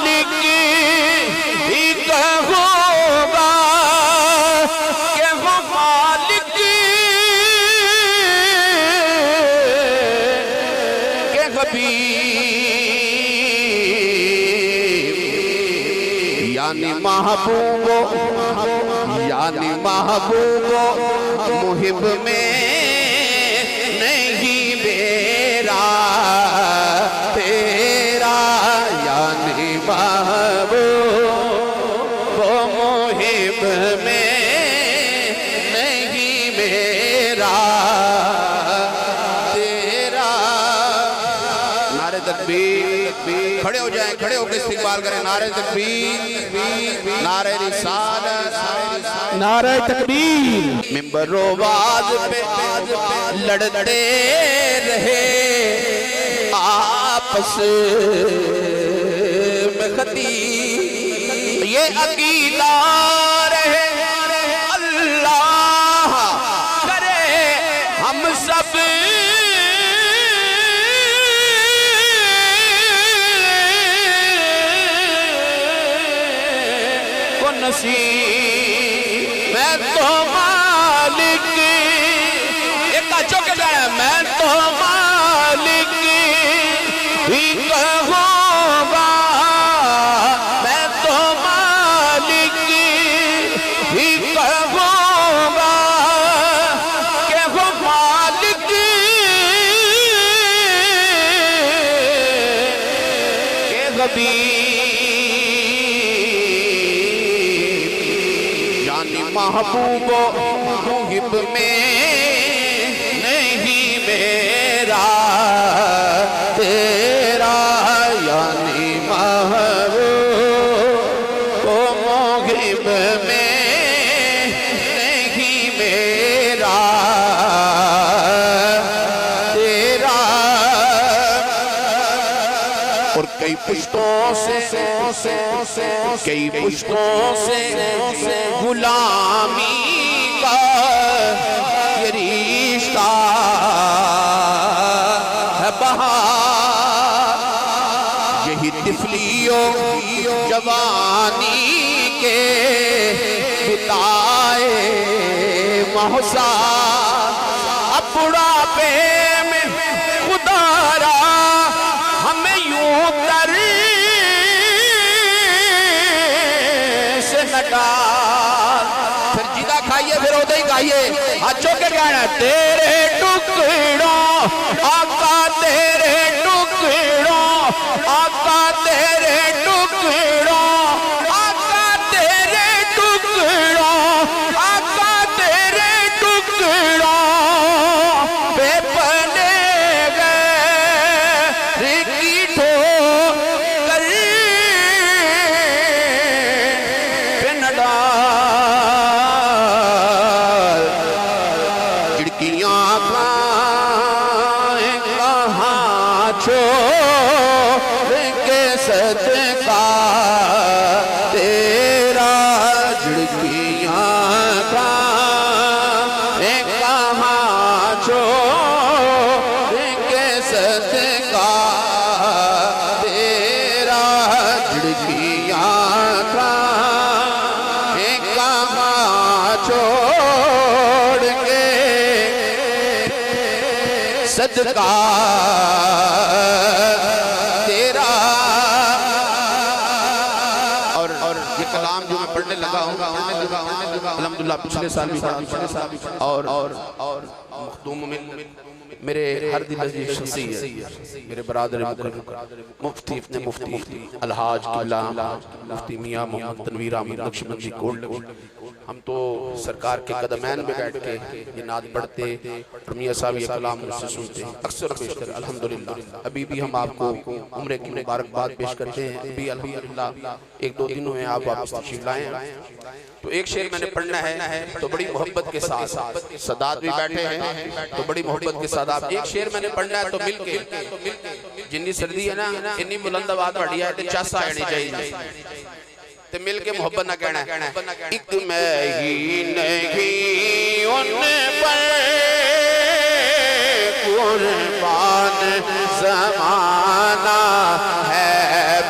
मालिक ही कहूँगा कि वो मालिक के हबीब यानी महबूबो मुहिब में नहीं मेरा तेरा यानी महबूबो मुहिब में नहीं मेरा तेरा। नारे तकबीर, खड़े हो जाएं, खड़े होकर इस्तिकबाल करें। नारे तकबीर, नारे रिसालत, नारे तकबीर। मिंबरो वाज पे लड़ते रहे आपस में खतीब, ये अकीदा रहे अल्लाह करे हम सब नसीब। मैं तो मालिक एक चौक जाए, मैं तो मालिक ही कहूँगा, मैं तो मालिक ही कहूँगा कि वो मालिक के हबीब महबूबो मुहिब में नहीं मेरा तेरा यानी महबूबो मुहिब में नहीं मेरा तेरा। और कई पुश्तों से गुलामी का ये रिश्ता है बहार, यही तिफलियों जवानी के बिताए मौसा। अब बुढ़ापे में खुदारा हमें यूं तरी से न डाल। फिर जिदा खाइए, फिर उधर ही खाइए, हाथों के कहना तेरे टुकड़ों आका, तेरे टुकड़ों आका, तेरे टुकड़ों आका, तेरे टुकड़ों आका, तेरे टुकड़ों बेपने गए की ठो कर पिन डाल। खिड़कियां कहाँ छोड़ के सदका तेरा, खिड़कियां कहाँ छोड़ के सदका तेरा, खिड़कियां कहाँ छोड़ के सदका तेरा। और ये कलाम जो मैं पढ़ने लगा हूँ अल्हम्दुलिल्लाह पिछले साल भी पढ़ा और मखदूम में मेरे हर दिल अजीज शख्सी है, मेरे बरादर मुफ्ती अपने मुफ्ती अलहाज किबला मुफ्ती मियाँ मोहम्मद तनवीर अहमद नक्शबंदी कोल्ड। हम तो सरकार के कदमैन में बैठ के ये नात पढ़ते और मियाँ साहब ये कलाम मुझसे सुनते अक्सर बेशतर। अल्हम्दुलिल्लाह अभी भी हम आपको उम्र की मुबारकबाद पेश करते हैं। अभी अल्हम्दुलिल्लाह एक दो दिनों में आप वापस तशरीफ लाए हैं। तो एक शेर मैंने पढ़ना है तो बड़ी मोहब्बत के साथ, सदात भी बैठे हैं तो बड़ी मोहब्बत के साथ आप एक शेर मैंने पढ़ना है तो मिलके, जिन्नी सर्दी है ना इन्नी बुलंद आवाज बढ़ी है ते चासा आनी चाहिए ते मिलके मोहब्बत ना कहना है। एक मैं ही नहीं उन पर कुर्बान ज़माना है